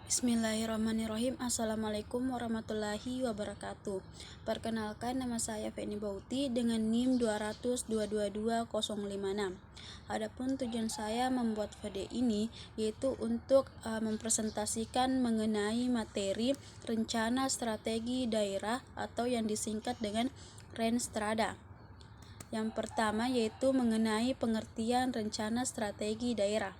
Bismillahirrahmanirrahim. Assalamualaikum warahmatullahi wabarakatuh. Perkenalkan, nama saya Feni Bauti dengan NIM 200222056. Adapun tujuan saya membuat video ini yaitu untuk mempresentasikan mengenai materi rencana strategi daerah atau yang disingkat dengan Renstrada. Yang pertama yaitu mengenai pengertian rencana strategi daerah.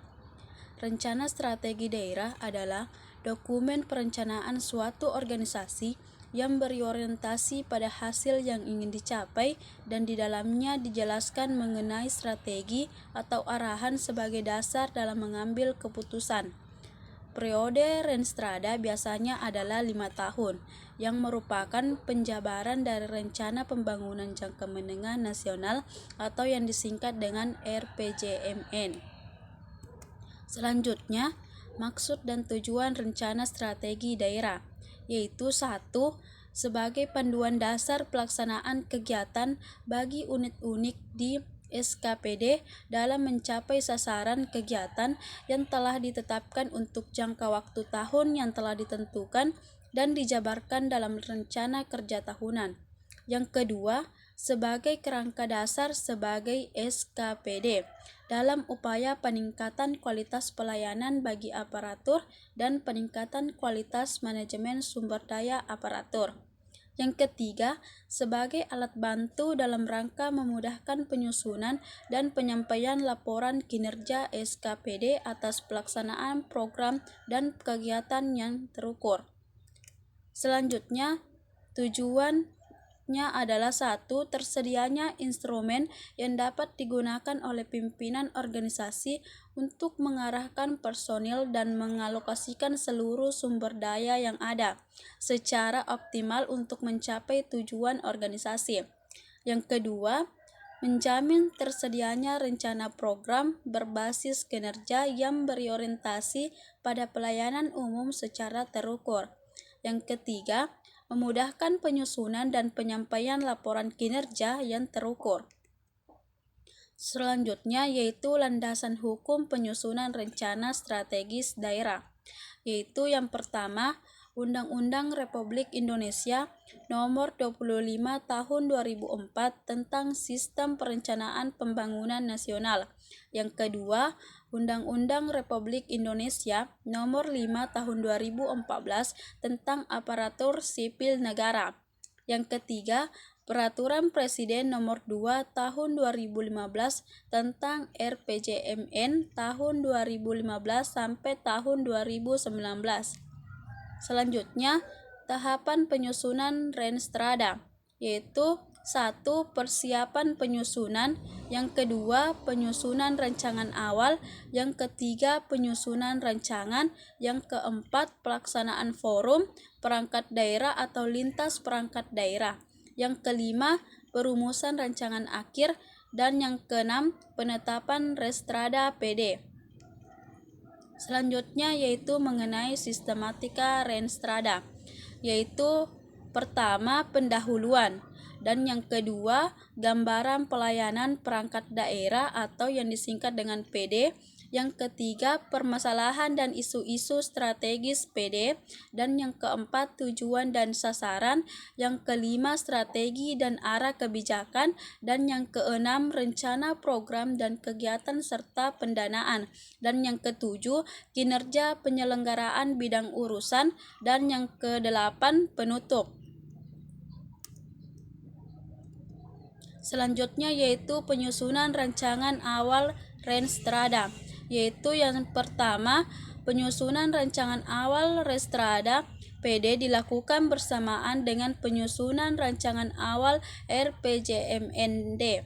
Rencana strategi daerah adalah dokumen perencanaan suatu organisasi yang berorientasi pada hasil yang ingin dicapai dan di dalamnya dijelaskan mengenai strategi atau arahan sebagai dasar dalam mengambil keputusan. Periode Renstrada biasanya adalah 5 tahun, yang merupakan penjabaran dari rencana pembangunan jangka menengah nasional atau yang disingkat dengan RPJMN. Selanjutnya, maksud dan tujuan rencana strategi daerah, yaitu 1. Sebagai panduan dasar pelaksanaan kegiatan bagi unit-unit di SKPD dalam mencapai sasaran kegiatan yang telah ditetapkan untuk jangka waktu tahun yang telah ditentukan dan dijabarkan dalam rencana kerja tahunan. Yang kedua, sebagai kerangka dasar sebagai SKPD dalam upaya peningkatan kualitas pelayanan bagi aparatur dan peningkatan kualitas manajemen sumber daya aparatur. Yang ketiga, sebagai alat bantu dalam rangka memudahkan penyusunan dan penyampaian laporan kinerja SKPD atas pelaksanaan program dan kegiatan yang terukur. Selanjutnya, tujuannya adalah 1. Tersedianya instrumen yang dapat digunakan oleh pimpinan organisasi untuk mengarahkan personil dan mengalokasikan seluruh sumber daya yang ada secara optimal untuk mencapai tujuan organisasi. Yang kedua, menjamin tersedianya rencana program berbasis kinerja yang berorientasi pada pelayanan umum secara terukur. Yang ketiga, memudahkan penyusunan dan penyampaian laporan kinerja yang terukur. Selanjutnya yaitu landasan hukum penyusunan rencana strategis daerah, yaitu yang pertama, Undang-Undang Republik Indonesia Nomor 25 Tahun 2004 tentang Sistem Perencanaan Pembangunan Nasional. Yang kedua, Undang-Undang Republik Indonesia Nomor 5 Tahun 2014 tentang Aparatur Sipil Negara. Yang ketiga, Peraturan Presiden Nomor 2 Tahun 2015 tentang RPJMN tahun 2015 sampai tahun 2019. Selanjutnya, tahapan penyusunan Renstrada, yaitu 1. Persiapan penyusunan, yang kedua penyusunan rancangan awal, yang ketiga penyusunan rancangan, yang keempat pelaksanaan forum perangkat daerah atau lintas perangkat daerah, yang kelima perumusan rancangan akhir, dan yang keenam penetapan Renstrada PD. Selanjutnya yaitu mengenai sistematika Renstrada, yaitu pertama pendahuluan, dan yang kedua gambaran pelayanan perangkat daerah atau yang disingkat dengan PD, yang ketiga permasalahan dan isu-isu strategis PD, dan yang keempat tujuan dan sasaran, yang kelima strategi dan arah kebijakan, dan yang keenam rencana program dan kegiatan serta pendanaan, dan yang ketujuh kinerja penyelenggaraan bidang urusan, dan yang kedelapan penutup. Selanjutnya yaitu penyusunan rancangan awal Renstrada, yaitu yang pertama penyusunan rancangan awal Renstrada PD dilakukan bersamaan dengan penyusunan rancangan awal RPJMND.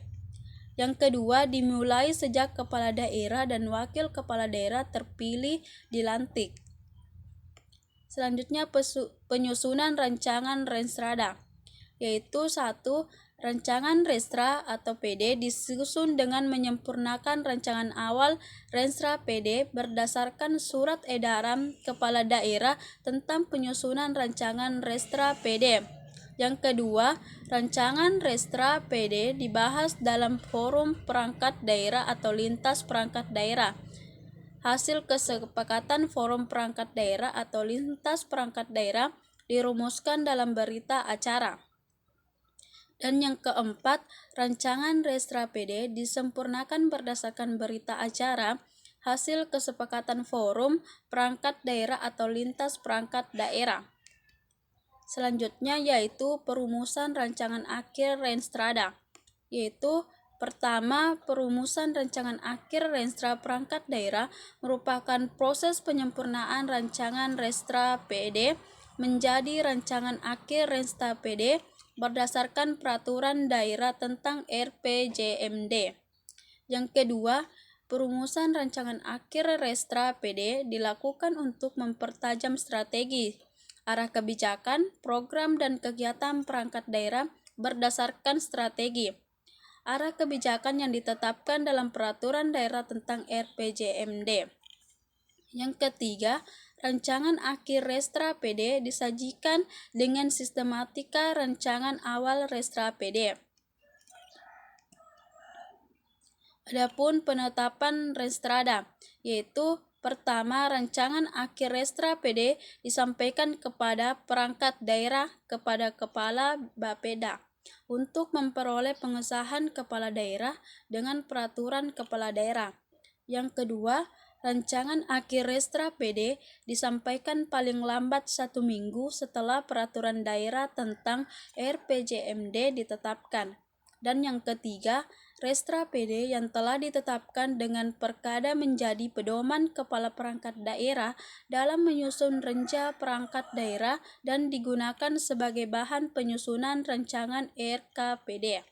Yang kedua dimulai sejak kepala daerah dan wakil kepala daerah terpilih dilantik. Selanjutnya penyusunan rancangan Renstrada, yaitu 1. Rancangan Renstra atau PD disusun dengan menyempurnakan rancangan awal Renstra PD berdasarkan surat edaran kepala daerah tentang penyusunan rancangan Renstra PD. Yang kedua, rancangan Renstra PD dibahas dalam forum perangkat daerah atau lintas perangkat daerah. hasil kesepakatan forum perangkat daerah atau lintas perangkat daerah dirumuskan dalam berita acara. Dan yang keempat, rancangan Restra PD disempurnakan berdasarkan berita acara hasil kesepakatan forum perangkat daerah atau lintas perangkat daerah. Selanjutnya yaitu perumusan rancangan akhir Renstrada, yaitu pertama, perumusan rancangan akhir Renstra perangkat daerah merupakan proses penyempurnaan rancangan Restra PD menjadi rancangan akhir Renstra PD berdasarkan peraturan daerah tentang RPJMD. Yang kedua, perumusan rancangan akhir Restra PD dilakukan untuk mempertajam strategi, arah kebijakan, program dan kegiatan perangkat daerah berdasarkan strategi, arah kebijakan yang ditetapkan dalam peraturan daerah tentang RPJMD. Yang ketiga, rancangan akhir Restra PD disajikan dengan sistematika rancangan awal Restra PD. Adapun penetapan Renstrada, yaitu pertama, rancangan akhir Restra PD disampaikan kepada perangkat daerah kepada Kepala Bapeda untuk memperoleh pengesahan kepala daerah dengan peraturan kepala daerah. Yang kedua, rancangan akhir Restra PD disampaikan paling lambat 1 minggu setelah peraturan daerah tentang RPJMD ditetapkan. Dan yang ketiga, Restra PD yang telah ditetapkan dengan perkada menjadi pedoman kepala perangkat daerah dalam menyusun renca perangkat daerah dan digunakan sebagai bahan penyusunan rancangan RKPD.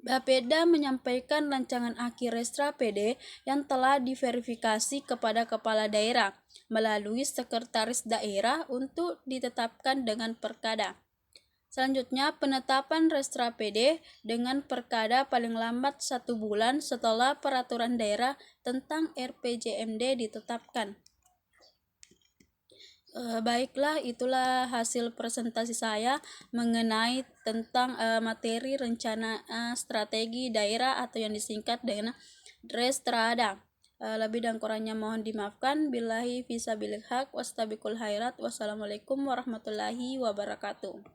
Bapeda menyampaikan rancangan akhir Restra PD yang telah diverifikasi kepada kepala daerah melalui sekretaris daerah untuk ditetapkan dengan perkada. Selanjutnya, penetapan Restra PD dengan perkada paling lambat 1 bulan setelah peraturan daerah tentang RPJMD ditetapkan. Baiklah, itulah hasil presentasi saya mengenai tentang materi rencana strategi daerah atau yang disingkat dengan Restrada. Lebih dan kurangnya mohon dimaafkan. Billahi fisabilil haq wastabiqul khairat. Wassalamualaikum warahmatullahi wabarakatuh.